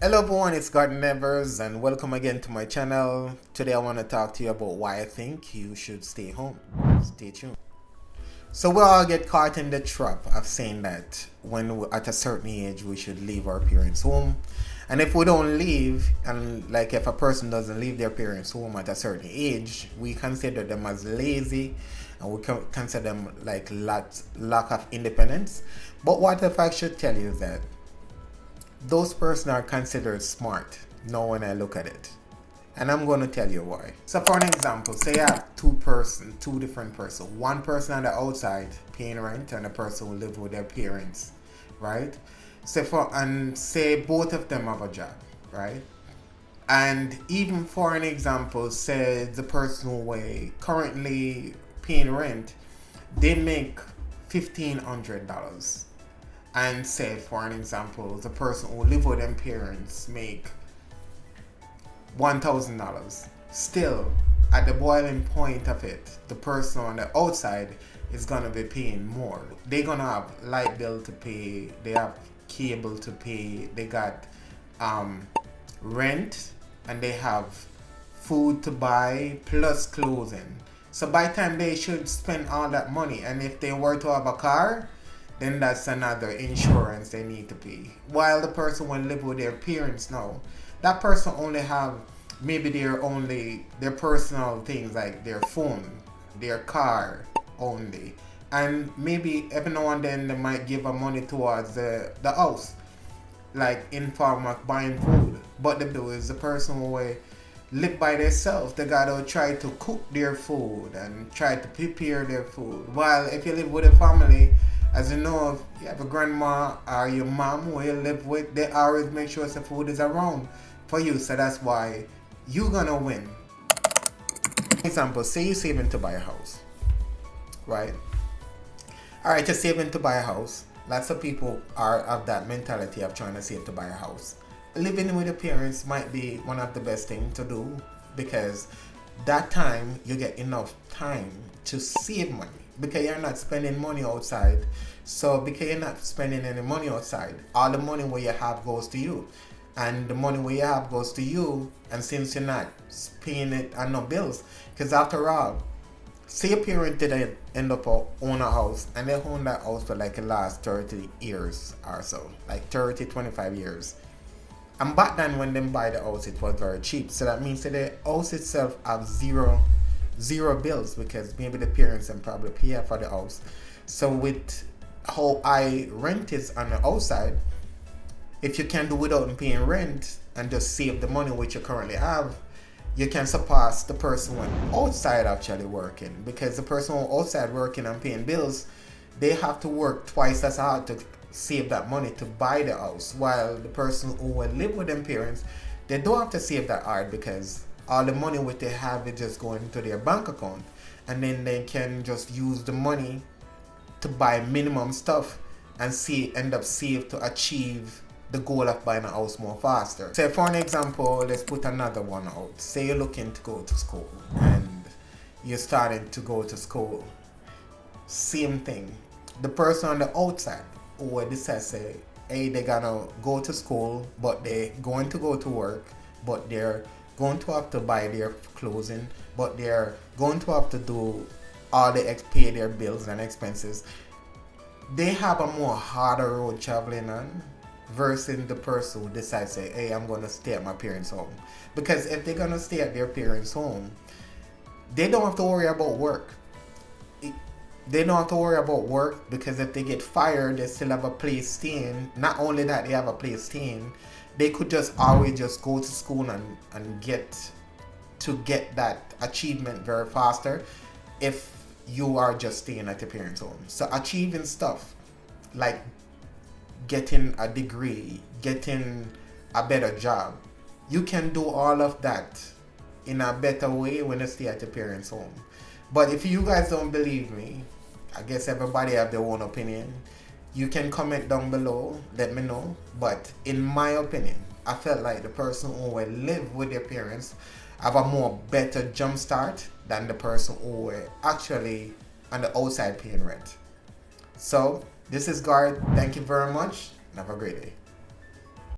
Hello everyone, it's Garden Nevers and welcome again to my channel. Today I want to talk to you about why I think you should stay home. Stay tuned. So we all get caught in the trap of saying that when we're at a certain age we should leave our parents' home. And if we don't leave, and like if a person doesn't leave their parents' home at a certain age, we consider them as lazy and we consider them like lack of independence. But what if I should tell you that those persons are considered smart now when I look at it? And I'm going to tell you why. So for an example, say I have two different persons. One person on the outside paying rent and a person who live with their parents, right? Say both of them have a job, right? And even for an example, say the person who currently paying rent, they make $1,500. And say for an example, the person who live with them parents make $1,000. Still, at the boiling point of it, the person on the outside is gonna be paying more. They're gonna have light bill to pay, they have cable to pay, they got rent, and they have food to buy plus clothing. So by the time they should spend all that money, and if they were to have a car, then that's another insurance they need to pay. While the person will live with their parents now, that person only have maybe their personal things like their phone, their car only. And maybe every now and then they might give a money towards the house, like in form of buying food. But the do is the person who will live by themselves, they gotta try to cook their food and try to prepare their food. While if you live with a family, as you know, if you have a grandma or your mom who you live with, they always make sure the food is around for you. So that's why you're gonna win. For example, say you're saving to buy a house, right? Alright, you're saving to buy a house. Lots of people are of that mentality of trying to save to buy a house. Living with your parents might be one of the best things to do because that time you get enough time to save money because you're not spending money outside. So because you're not spending any money outside, all the money where you have goes to you, and the money where you have goes to you. And since you're not paying it on no bills, because after all, say your parent did end up own a house and they own that house for like the last 30 years or so, like 25 years. And back then when they buy the house, it was very cheap. So that means that the house itself have zero bills because maybe the parents can probably pay for the house. So with how high rent is on the outside, if you can do without paying rent and just save the money which you currently have, you can surpass the person when outside actually working. Because the person who outside working and paying bills, they have to work twice as hard to save that money to buy the house. While the person who will live with them parents, they don't have to save that hard because all the money which they have is just going to their bank account, and then they can just use the money to buy minimum stuff and end up save to achieve the goal of buying a house more faster. Say for an example, let's put another one out. Say you're looking to go to school and you're starting to go to school. Same thing. The person on the outside who will decide say, hey, they're gonna go to school, but they're going to go to work, but they're going to have to buy their clothing, but they're going to have to do all pay their bills and expenses. They have a more harder road traveling on versus the person who decides say, hey, I'm gonna stay at my parents' home. Because if they're gonna stay at their parents' home, they don't have to worry about work. They don't have to worry about work because if they get fired, they still have a place staying. Not only that, they have a place staying. They could just always just go to school and get that achievement very faster if you are just staying at your parents' home. So achieving stuff like getting a degree, getting a better job, you can do all of that in a better way when you stay at your parents' home. But if you guys don't believe me, I guess everybody have their own opinion. You can comment down below, let me know. But in my opinion, I felt like the person who will live with their parents have a more better jump start than the person who will actually on the outside paying rent. So this is Guard. Thank you very much and have a great day.